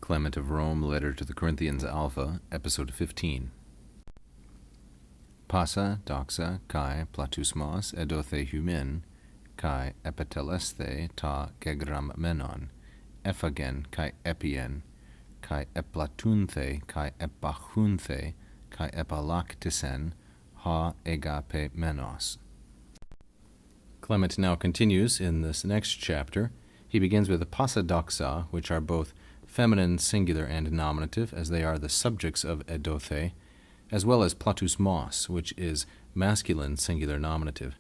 Clement of Rome, Letter to the Corinthians Alpha, Episode 15. Passa doxa kai platusmos edothe humin, kai epitelesthe ta gegram menon, ephagen kai epien, kai eplatunthe kai epachunthe, kai epalaktisen, ha agape menos. Clement now continues in this next chapter. He begins with the passa doxa, which are both feminine singular and nominative, as they are the subjects of edothe, as well as platusmos, which is masculine singular nominative.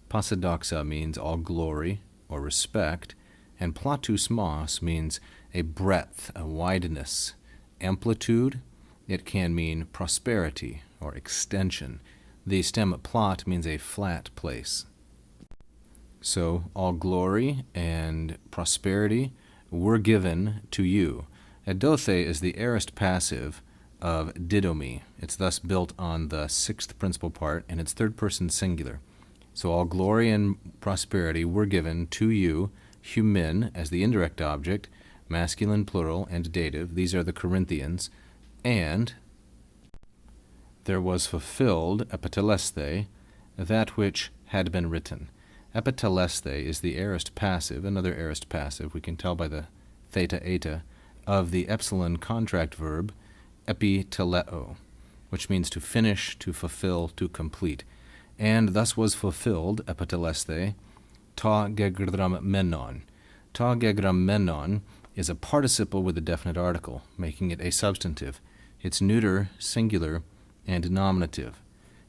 Passa doxa means all glory or respect, and platusmos means a breadth, a wideness, amplitude. It can mean prosperity or extension. The stem plat means a flat place. So all glory and prosperity were given to you. Edothe is the aorist passive of didomi. It's thus built on the sixth principal part, and it's third person singular. So all glory and prosperity were given to you, humin as the indirect object, masculine plural and dative. These are the Corinthians. And there was fulfilled, epitelesthe, that which had been written. Epitelesthe is the aorist passive, another aorist passive, we can tell by the theta eta, of the epsilon contract verb epiteleo, which means to finish, to fulfill, to complete. And thus was fulfilled, epitelesthe, ta gegram menon. Ta gegram menon is a participle with a definite article, making it a substantive. It's neuter, singular, and nominative.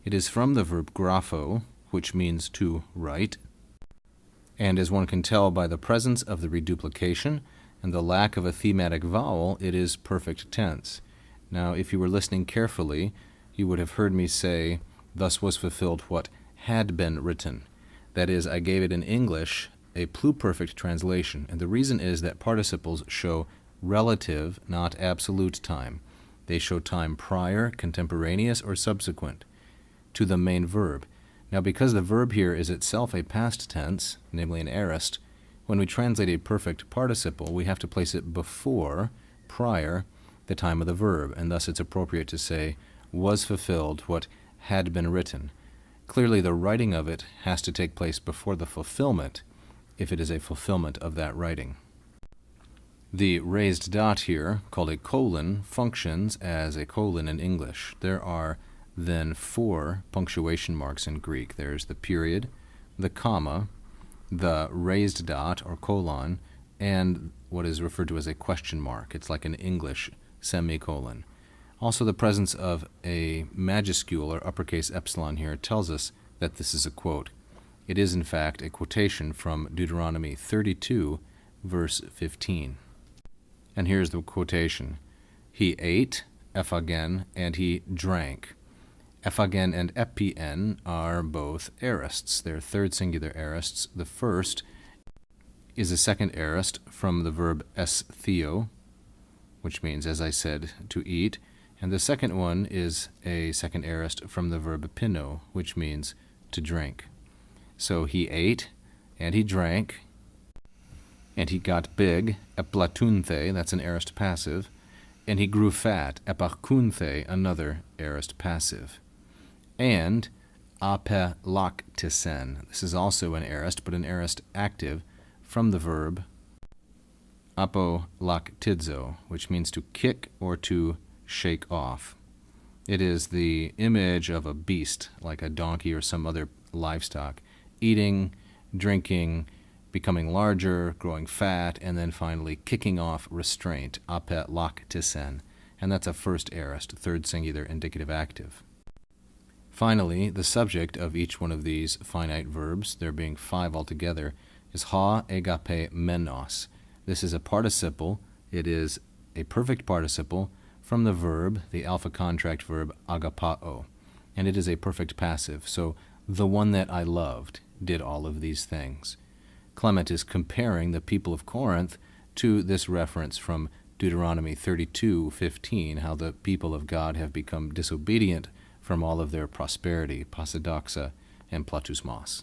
It is from the verb grapho, which means to write, and as one can tell by the presence of the reduplication and the lack of a thematic vowel, it is perfect tense. Now, if you were listening carefully, you would have heard me say, thus was fulfilled what had been written. That is, I gave it in English a pluperfect translation, and the reason is that participles show relative, not absolute time. They show time prior, contemporaneous, or subsequent to the main verb. Now, because the verb here is itself a past tense, namely an aorist, when we translate a perfect participle, we have to place it before, prior, the time of the verb, and thus it's appropriate to say, was fulfilled what had been written. Clearly, the writing of it has to take place before the fulfillment, if it is a fulfillment of that writing. The raised dot here, called a colon, functions as a colon in English. There are then 4 punctuation marks in Greek. There's the period, the comma, the raised dot or colon, and what is referred to as a question mark. It's like an English semicolon. Also, the presence of a majuscule or uppercase epsilon here tells us that this is a quote. It is, in fact, a quotation from Deuteronomy 32, verse 15. And here's the quotation. He ate, ephagen, and he drank. Ephagen and epien are both aorists. They're third singular aorists. The first is a second aorist from the verb estheo, which means, as I said, to eat. And the second one is a second aorist from the verb pino, which means to drink. So he ate, and he drank, and he got big, eplatunthe, that's an aorist passive, and he grew fat, epachunthe, another aorist passive. And apelaktisen, this is also an aorist, but an aorist active, from the verb apolaktidzo, which means to kick or to shake off. It is the image of a beast, like a donkey or some other livestock, eating, drinking, becoming larger, growing fat, and then finally kicking off restraint, apelaktisen. And that's a first aorist, third singular indicative active. Finally, the subject of each one of these finite verbs, there being 5 altogether, is ha agape menos. This is a participle. It is a perfect participle from the verb, the alpha contract verb agapao, and it is a perfect passive. So the one that I loved did all of these things. Clement is comparing the people of Corinth to this reference from Deuteronomy 32:15, how the people of God have become disobedient from all of their prosperity, passa doxa, and platusmos.